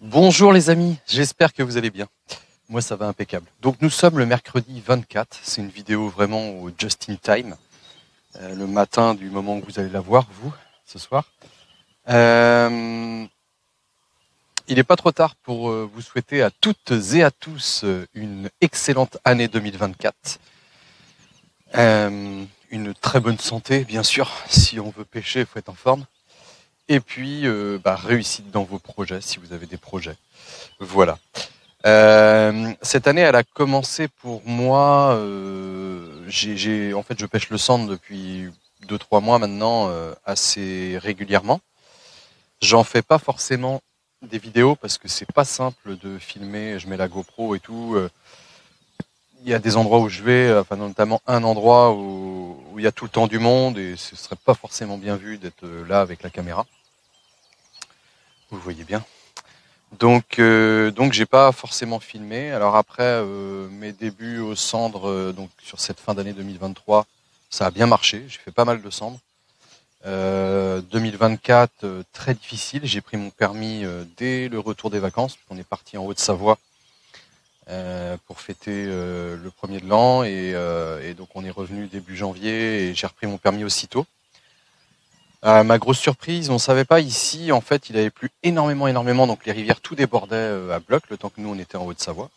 Bonjour les amis, j'espère que vous allez bien. Moi ça va impeccable. Donc nous sommes le mercredi 24, c'est une vidéo vraiment au just in time, le matin du moment où vous allez la voir, vous, ce soir. Il n'est pas trop tard pour vous souhaiter à toutes et à tous une excellente année 2024. Une très bonne santé, bien sûr, si on veut pêcher, il faut être en forme. Et puis, réussite dans vos projets, si vous avez des projets. Voilà. Cette année, elle a commencé pour moi. En fait, je pêche le sand depuis 2-3 mois maintenant, assez régulièrement. J'en fais pas forcément des vidéos parce que c'est pas simple de filmer. Je mets la GoPro et tout. Il y a des endroits où je vais, enfin notamment un endroit où il y a tout le temps du monde et ce serait pas forcément bien vu d'être là avec la caméra. Vous voyez bien. Donc j'ai pas forcément filmé. Alors après mes débuts aux cendres, donc sur cette fin d'année 2023, ça a bien marché. J'ai fait pas mal de cendres. 2024 très difficile. J'ai pris mon permis dès le retour des vacances. On est parti en Haute-Savoie pour fêter le premier de l'an et donc on est revenu début janvier et j'ai repris mon permis aussitôt. Ma grosse surprise, on savait pas ici, en fait, il avait plu énormément, donc les rivières tout débordaient à bloc, le temps que nous on était en Haute-Savoie.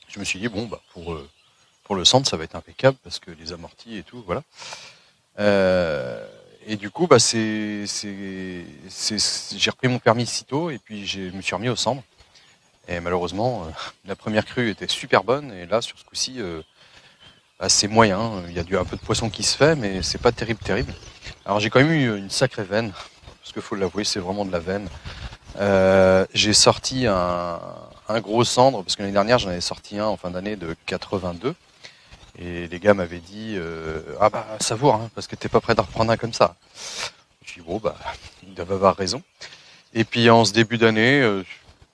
Je me suis dit bon, pour le centre, ça va être impeccable parce que les amortis et tout, voilà. Et du coup, j'ai repris mon permis sitôt et puis je me suis remis au centre. Et malheureusement, la première crue était super bonne et là, sur ce coup-ci, c'est moyen. Il y a un peu de poisson qui se fait, mais c'est pas terrible. Alors j'ai quand même eu une sacrée veine, parce qu'il faut l'avouer, c'est vraiment de la veine. J'ai sorti un gros cendre, parce que l'année dernière j'en avais sorti un en fin d'année de 82. Et les gars m'avaient dit savoure, hein, parce que t'es pas prêt d'en reprendre un comme ça. Je suis dit ils doivent avoir raison. Et puis en ce début d'année,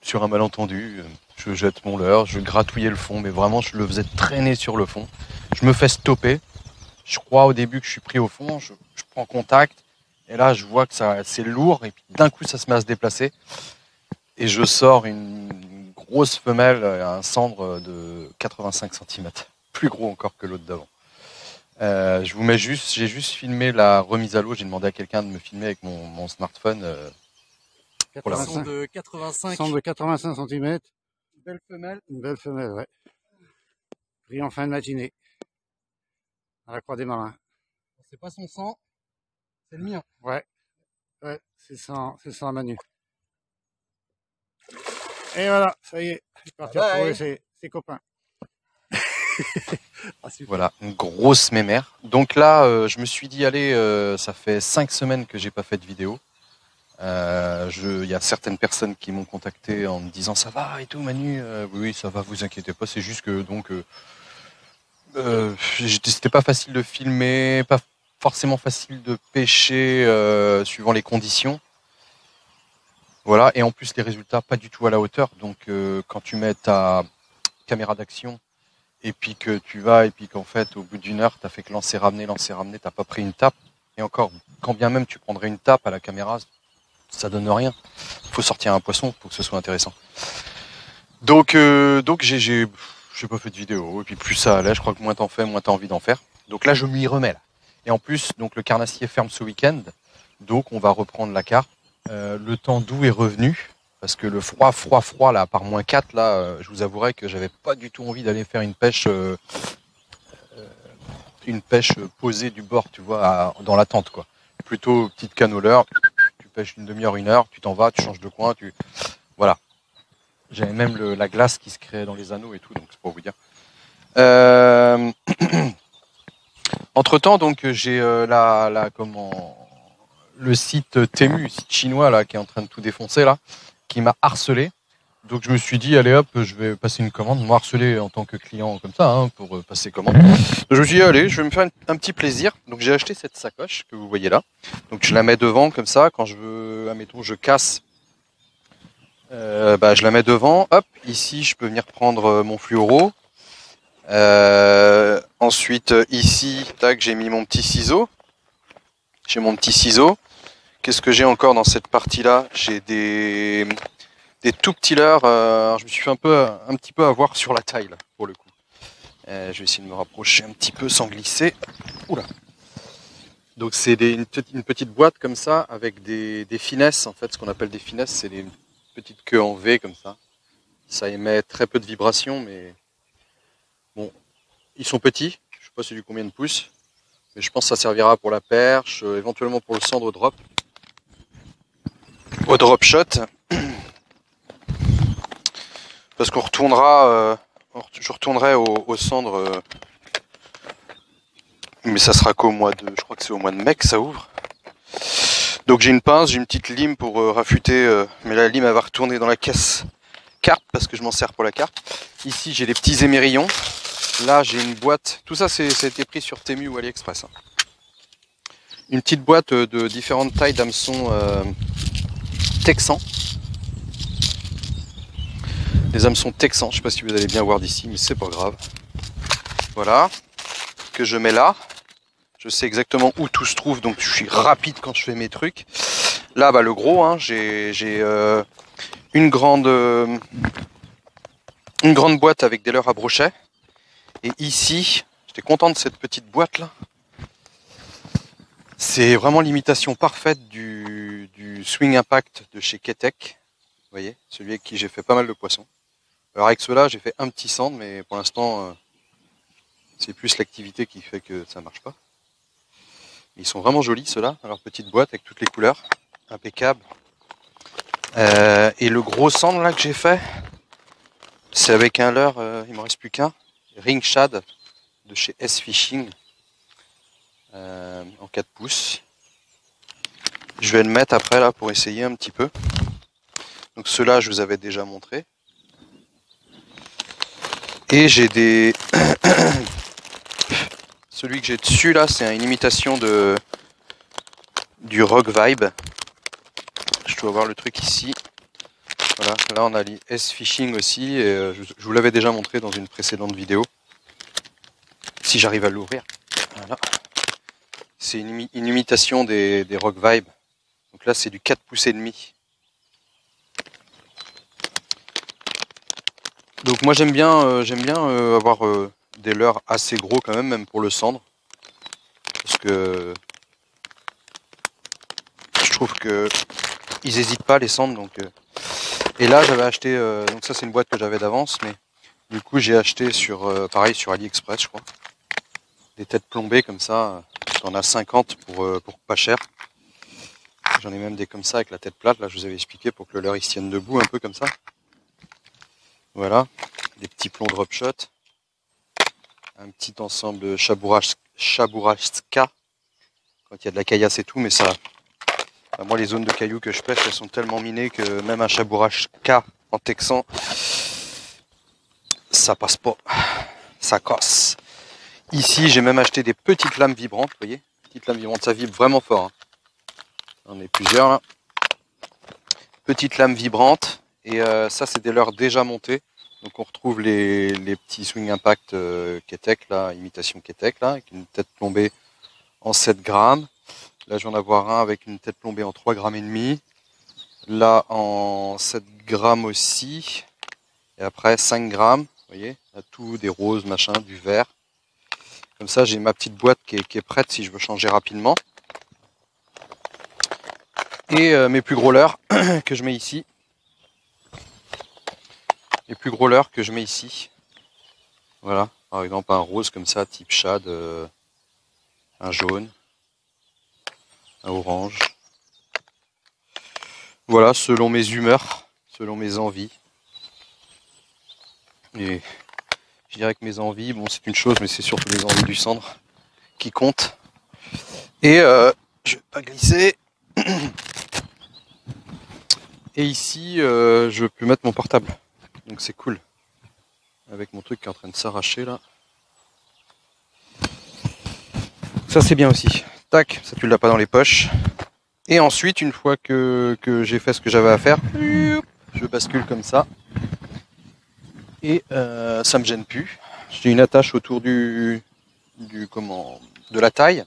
sur un malentendu, je jette mon leurre, je gratouillais le fond, mais vraiment je le faisais traîner sur le fond. Je me fais stopper. Je crois au début que je suis pris au fond, je prends contact, et là je vois que c'est lourd, et puis d'un coup ça se met à se déplacer, et je sors une grosse femelle, un cendre de 85 cm, plus gros encore que l'autre d'avant. J'ai juste filmé la remise à l'eau, j'ai demandé à quelqu'un de me filmer avec mon smartphone. Pour la sonde de 85. Sonde de 85 cm. Belle femelle. Une belle femelle, ouais. Pris en fin de matinée. À la Croix des Marins. C'est pas son sang, c'est le mien. Ouais, c'est sans à Manu. Et voilà, ça y est, il est parti retrouver ses copains. Voilà, une grosse mémère. Donc là, je me suis dit, allez, ça fait 5 semaines que j'ai pas fait de vidéo. Il y a certaines personnes qui m'ont contacté en me disant ça va et tout Manu, oui ça va, vous inquiétez pas, c'est juste que c'était pas facile de filmer, pas forcément facile de pêcher suivant les conditions. Voilà, et en plus les résultats pas du tout à la hauteur. Donc quand tu mets ta caméra d'action et puis que tu vas et puis qu'en fait au bout d'une heure t'as fait que lancer ramener, t'as pas pris une tape. Et encore, quand bien même tu prendrais une tape à la caméra, ça donne rien. Il faut sortir un poisson pour que ce soit intéressant. Donc j'ai pas fait de vidéo. Et puis plus ça allait, je crois que moins t'en fais, moins t'as envie d'en faire. Donc là, je m'y remets là. Et en plus, donc le carnassier ferme ce week-end. Donc on va reprendre la carpe. Le temps doux est revenu. Parce que le froid là, par -4, là, je vous avouerai que j'avais pas du tout envie d'aller faire une pêche posée du bord, tu vois, dans la tente, quoi. Plutôt petite canoleur. Tu pêches une demi-heure, une heure, tu t'en vas, tu changes de coin, voilà. J'avais même la glace qui se créait dans les anneaux et tout, donc c'est pour vous dire. Entre temps, donc j'ai le site Temu, site chinois là, qui est en train de tout défoncer là, qui m'a harcelé. Donc je me suis dit allez hop, je vais passer une commande, moi harcelé en tant que client comme ça, hein, pour passer commande. Donc, je me suis dit allez, je vais me faire un petit plaisir. Donc j'ai acheté cette sacoche que vous voyez là. Donc je la mets devant comme ça, quand je veux, admettons, je casse, je la mets devant. Hop, ici je peux venir prendre mon fluoro. Ensuite ici, tac, j'ai mis mon petit ciseau. J'ai mon petit ciseau. Qu'est-ce que j'ai encore dans cette partie-là? J'ai des des tout petits leurres. Je me suis fait un petit peu avoir sur la taille là, pour le coup. Je vais essayer de me rapprocher un petit peu sans glisser. Oula. Donc c'est une petite boîte comme ça avec des finesses. En fait, ce qu'on appelle des finesses, c'est des petites queues en V comme ça. Ça émet très peu de vibrations, mais bon, ils sont petits. Je sais pas c'est du combien de pouces, mais je pense que ça servira pour la perche, éventuellement pour le cendre drop. Au drop shot. Parce qu'on retournera, je retournerai au cendre, mais ça sera qu'au mois de, je crois que c'est au mois de mai que ça ouvre. Donc j'ai une pince, j'ai une petite lime pour raffûter, mais la lime elle va retourner dans la caisse carpe parce que je m'en sers pour la carpe. Ici j'ai les petits émerillons. Là j'ai une boîte, tout ça ça a été pris sur Temu ou AliExpress. Hein. Une petite boîte de différentes tailles d'hameçons texans. Les hameçons texans, je sais pas si vous allez bien voir d'ici, mais c'est pas grave. Voilà, que je mets là. Je sais exactement où tout se trouve, donc je suis rapide quand je fais mes trucs. Là, bah, le gros, hein, j'ai une grande boîte avec des leurres à brochet. Et ici, j'étais content de cette petite boîte là. C'est vraiment l'imitation parfaite du Swing Impact de chez Ketek. Vous voyez, celui avec qui j'ai fait pas mal de poissons. Alors avec ceux-là, j'ai fait un petit cendre, mais pour l'instant, c'est plus l'activité qui fait que ça marche pas. Ils sont vraiment jolis ceux-là, alors petite boîte avec toutes les couleurs, impeccable. Et le gros cendre là que j'ai fait, c'est avec un leurre, il m'en reste plus qu'un, Ring Shad de chez S Fishing, en 4 pouces. Je vais le mettre après là pour essayer un petit peu. Donc ceux-là je vous avais déjà montré. Et j'ai des... Celui que j'ai dessus là, c'est une imitation du Rock Vibe. Je dois voir le truc ici. Voilà, là on a S Fishing aussi, et je vous l'avais déjà montré dans une précédente vidéo. Si j'arrive à l'ouvrir. Voilà. C'est une imitation des Rock Vibe. Donc là c'est du 4 pouces et demi. Donc moi j'aime bien avoir des leurres assez gros quand même pour le cendre. Parce que je trouve que ils hésitent pas les cendres. Donc, et là j'avais acheté, donc ça c'est une boîte que j'avais d'avance, mais du coup j'ai acheté pareil sur AliExpress je crois. Des têtes plombées comme ça, t'en as 50 pour pas cher. J'en ai même des comme ça avec la tête plate, là je vous avais expliqué pour que le leurre il se tienne debout un peu comme ça. Voilà, des petits plombs drop shot. Un petit ensemble Chaburaska quand il y a de la caillasse et tout, mais ça, moi les zones de cailloux que je pêche elles sont tellement minées que même un Chaburaska en texan ça passe pas, ça casse. Ici j'ai même acheté des petites lames vibrantes, vous voyez, petites lames vibrantes, ça vibre vraiment fort, hein. J'en ai plusieurs là. Petites lames vibrantes, et ça c'est des leurres déjà montés. Donc on retrouve les petits Swing Impact Ketek, là, imitation Ketek, là, avec une tête plombée en 7 grammes. Là je vais en avoir un avec une tête plombée en 3 grammes et demi. Là en 7 grammes aussi. Et après 5 grammes, vous voyez, là, tout des roses, machin, du vert. Comme ça j'ai ma petite boîte qui est prête si je veux changer rapidement. Et mes plus gros leurres que je mets ici. Les plus gros leurres que je mets ici. Voilà, par exemple un rose comme ça, type shad, un jaune, un orange. Voilà, selon mes humeurs, selon mes envies. Et je dirais que mes envies, bon c'est une chose, mais c'est surtout les envies du cendre qui comptent. Et je vais pas glisser. Et ici, je peux mettre mon portable. Donc c'est cool. Avec mon truc qui est en train de s'arracher là. Ça c'est bien aussi. Tac, ça tu l'as pas dans les poches. Et ensuite, une fois que j'ai fait ce que j'avais à faire, je bascule comme ça. Et ça me gêne plus. J'ai une attache autour de la taille.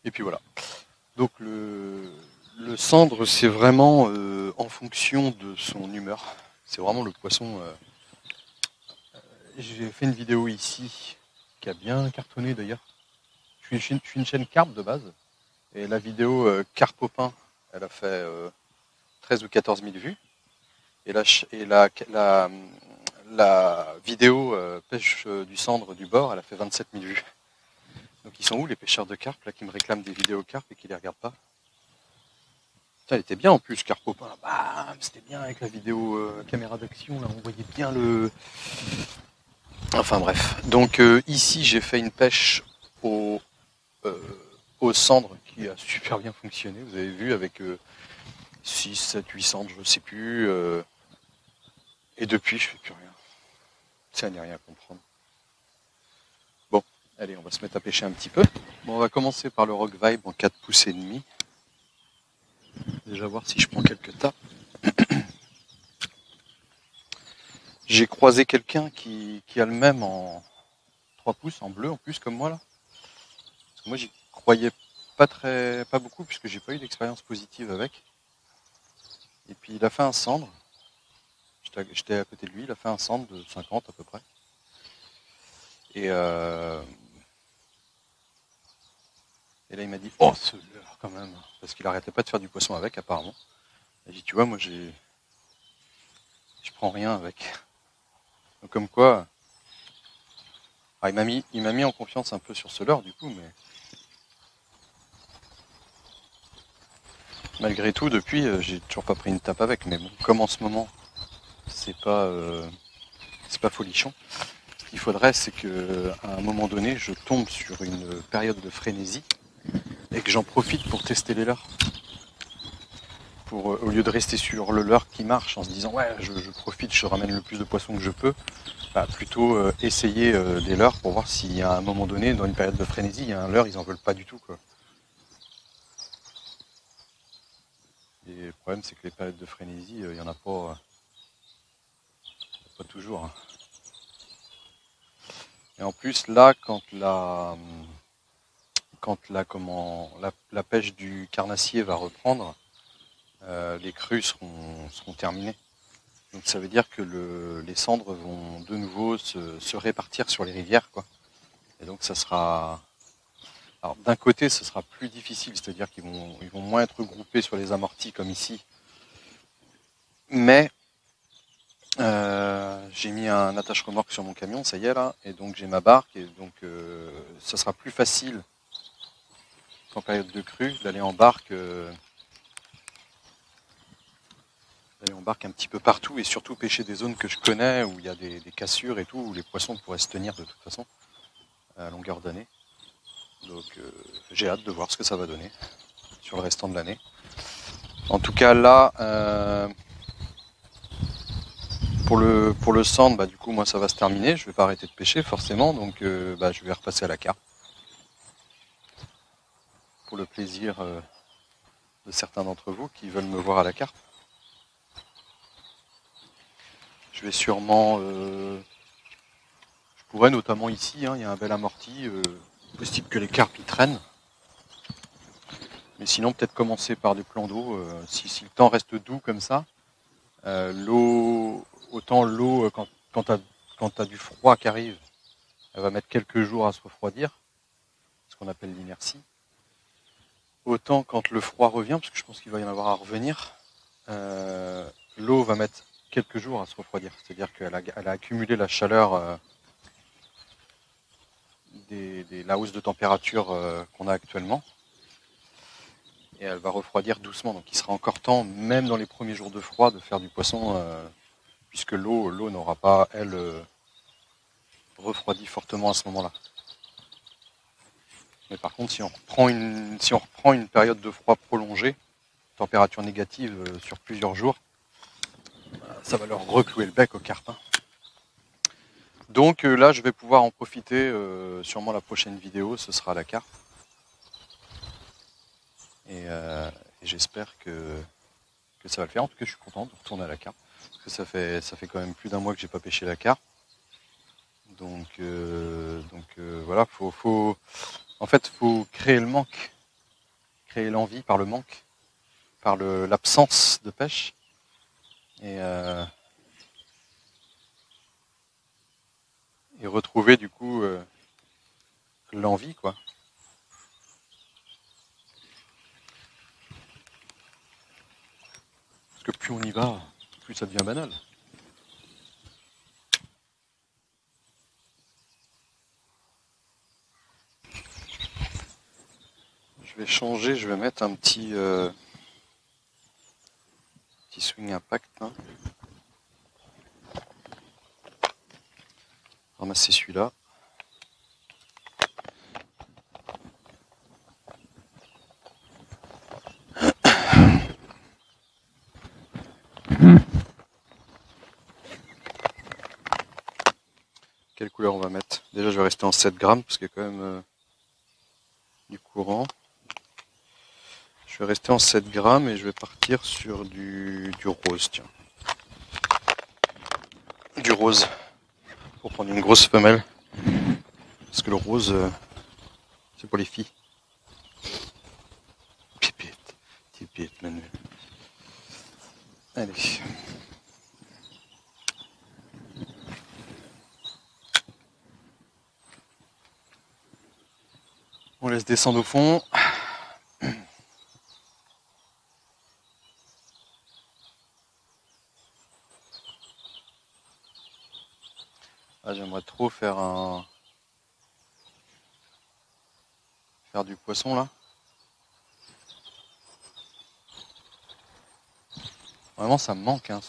Et puis voilà. Donc le cendre c'est vraiment en fonction de son humeur. C'est vraiment le poisson. J'ai fait une vidéo ici qui a bien cartonné d'ailleurs. Je suis une chaîne carpe de base. Et la vidéo carpe au pain, elle a fait 13 ou 14 000 vues. Et la vidéo pêche du cendre du bord, elle a fait 27 000 vues. Donc ils sont où les pêcheurs de carpe là qui me réclament des vidéos carpe et qui les regardent pas? Putain, elle était bien en plus, carpe au pain. Bam, c'était bien avec la vidéo caméra d'action, là on voyait bien le... Enfin bref. Donc ici j'ai fait une pêche au cendre qui a super bien fonctionné. Vous avez vu avec 6, 7, 8 cendres, je sais plus. Et depuis je fais plus rien. Ça n'est rien à comprendre. Bon, allez, on va se mettre à pêcher un petit peu. Bon, on va commencer par le Rock Vibe en 4 pouces et demi. Déjà voir si je prends quelques tapes. J'ai croisé quelqu'un qui a le même en 3 pouces, en bleu en plus, comme moi là. Parce que moi j'y croyais pas beaucoup, puisque j'ai pas eu d'expérience positive avec. Et puis il a fait un cendre. J'étais à côté de lui, il a fait un cendre de 50 à peu près. Et là il m'a dit, oh ce leurre quand même, parce qu'il arrêtait pas de faire du poisson avec apparemment. Il dit, tu vois, moi je prends rien avec. Donc comme quoi, il m'a mis en confiance un peu sur ce leurre du coup, mais malgré tout depuis j'ai toujours pas pris une tape avec. Mais bon, comme en ce moment c'est pas folichon, ce qu'il faudrait c'est que à un moment donné je tombe sur une période de frénésie et que j'en profite pour tester les leurres. Au lieu de rester sur le leurre qui marche en se disant ouais je profite, je ramène le plus de poissons que je peux, plutôt essayer des leurres pour voir s'il à un moment donné dans une période de frénésie il y a un leurre, ils en veulent pas du tout quoi. Et le problème c'est que les périodes de frénésie il y en a pas toujours. Hein. Et en plus là quand la pêche du carnassier va reprendre, les crues seront terminées. Donc ça veut dire que les cendres vont de nouveau se répartir sur les rivières, quoi. Et donc ça sera... Alors d'un côté, ce sera plus difficile, c'est-à-dire qu'ils vont moins être groupés sur les amortis comme ici. Mais j'ai mis un attache-remorque sur mon camion, ça y est là, et donc j'ai ma barque, et donc ça sera plus facile en période de crue d'aller en barque un petit peu partout et surtout pêcher des zones que je connais où il y a des cassures et tout, où les poissons pourraient se tenir de toute façon à longueur d'année. Donc j'ai hâte de voir ce que ça va donner sur le restant de l'année. En tout cas là, pour le cendre, du coup moi ça va se terminer, je vais pas arrêter de pêcher forcément, donc je vais repasser à la carpe. Pour le plaisir de certains d'entre vous qui veulent me voir à la carpe. Je vais sûrement... je pourrais notamment ici, il y a un bel amorti, possible que les carpes y traînent. Mais sinon peut-être commencer par des plans d'eau, si le temps reste doux comme ça. L'eau, quand t'as du froid qui arrive, elle va mettre quelques jours à se refroidir, ce qu'on appelle l'inertie. Autant quand le froid revient, parce que je pense qu'il va y en avoir à revenir, l'eau va mettre quelques jours à se refroidir. C'est-à-dire qu'elle a accumulé la chaleur la hausse de température qu'on a actuellement. Et elle va refroidir doucement. Donc il sera encore temps, même dans les premiers jours de froid, de faire du poisson, puisque l'eau n'aura pas, elle, refroidi fortement à ce moment-là. Mais par contre, si on reprend une période de froid prolongée, température négative sur plusieurs jours, ça va leur reclouer le bec au carpe. Hein. Donc là, je vais pouvoir en profiter. Sûrement la prochaine vidéo, ce sera la carpe. Et j'espère que ça va le faire. En tout cas, je suis content de retourner à la carpe. Parce que ça fait quand même plus d'un mois que j'ai pas pêché la carpe. Donc voilà, en fait, faut créer le manque. Créer l'envie par le manque. Par l'absence de pêche. et retrouver du coup l'envie, quoi. Parce que plus on y va, plus ça devient banal. Je vais changer, je vais mettre un petit swing impact. Hein. Ramasser celui-là. Quelle couleur on va mettre? Déjà je vais rester en 7 grammes parce qu'il y a quand même du courant. Je vais rester en 7 grammes et je vais partir sur du rose, tiens. Du rose. Pour prendre une grosse femelle. Parce que le rose, c'est pour les filles. Pipette. Pipette, Manuel. Allez. On laisse descendre au fond. Ah, j'aimerais trop faire du poisson là. Vraiment ça me manque hein,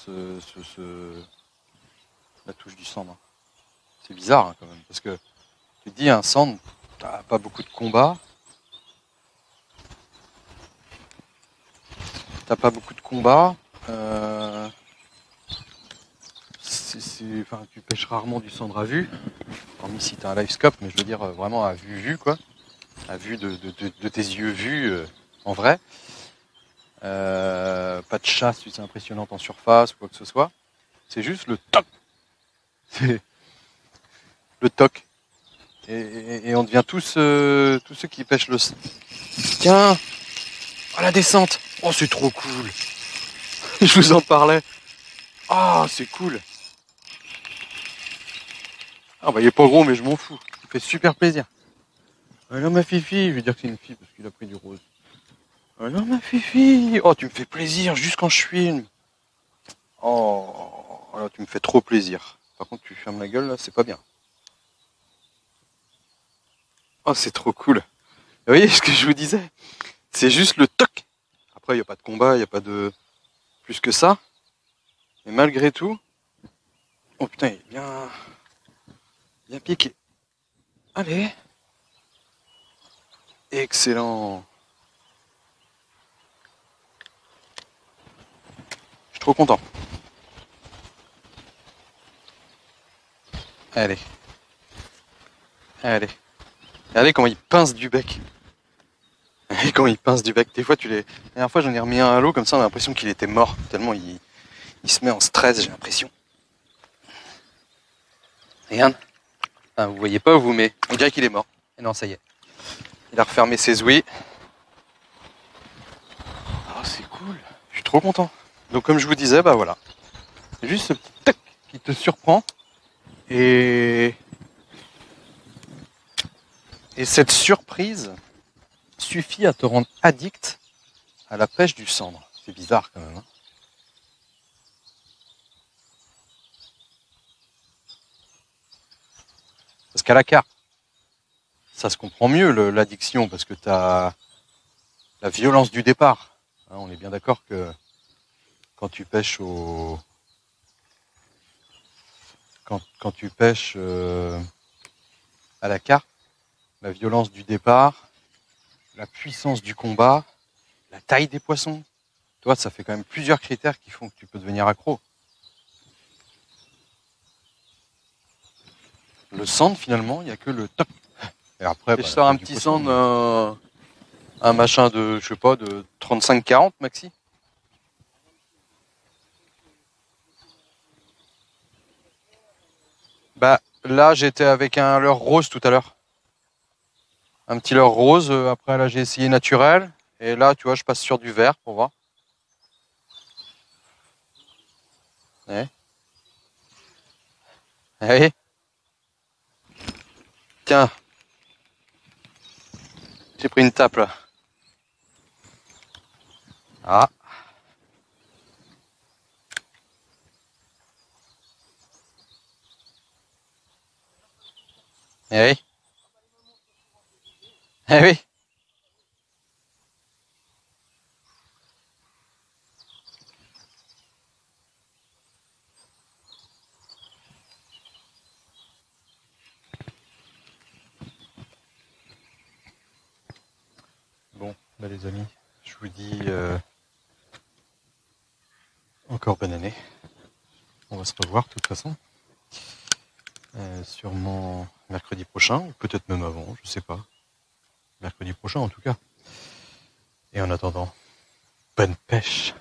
la touche du cendre. C'est bizarre hein, quand même, parce que tu te dis un cendre, t'as pas beaucoup de combats. Enfin, tu pêches rarement du cendre à vue, hormis si tu as un live scope, mais je veux dire vraiment à vue quoi, à vue de tes yeux vus en vrai. Pas de chasse impressionnante en surface ou quoi que ce soit. C'est juste le toc. C'est le toc. Et on devient tous ceux qui pêchent le... Tiens, oh, la descente. Oh, c'est trop cool. Je vous en parlais. Oh, c'est cool. Ah bah il est pas gros mais je m'en fous. Il fait super plaisir. Alors ma fifi, je vais dire que c'est une fille parce qu'il a pris du rose. Alors ma fifi. Oh tu me fais plaisir juste quand je filme. Oh là tu me fais trop plaisir. Par contre tu fermes la gueule là, c'est pas bien. Oh c'est trop cool. Vous voyez ce que je vous disais? C'est juste le toc. Après il n'y a pas de combat, il n'y a pas de plus que ça. Mais malgré tout. Oh putain il est bien piqué. Allez. Excellent. Je suis trop content. Allez. Allez. Regardez comment il pince du bec. Regardez comment il pince du bec. Des fois, la dernière fois, j'en ai remis un à l'eau, comme ça, on a l'impression qu'il était mort. Tellement il se met en stress, j'ai l'impression. Regarde. Ah, vous voyez pas où vous met. On dirait qu'il est mort. Et non, ça y est. Il a refermé ses ouïes. Oh, c'est cool. Je suis trop content. Donc, comme je vous disais, bah voilà. C'est juste ce petit tac qui te surprend. Et cette surprise suffit à te rendre addict à la pêche du cendre. C'est bizarre quand même. Hein. Parce qu'à la carte, ça se comprend mieux l'addiction parce que tu as la violence du départ. Hein, on est bien d'accord que quand tu pêches quand tu pêches à la carte, la violence du départ, la puissance du combat, la taille des poissons. Toi, ça fait quand même plusieurs critères qui font que tu peux devenir accro. Le cendre, finalement, il n'y a que le top. Et après, je sors un petit cendre, un machin de, je sais pas, de 35-40 maxi. Bah, là, j'étais avec un leurre rose tout à l'heure. Un petit leurre rose. Après, là, j'ai essayé naturel. Et là, tu vois, je passe sur du vert pour voir. Ouais. Allez. Tiens. J'ai pris une tape là. Ah. Eh oui. Eh oui. Bon, bah les amis, je vous dis encore bonne année. On va se revoir de toute façon. Sûrement mercredi prochain, ou peut-être même avant, je sais pas. Mercredi prochain en tout cas. Et en attendant, bonne pêche.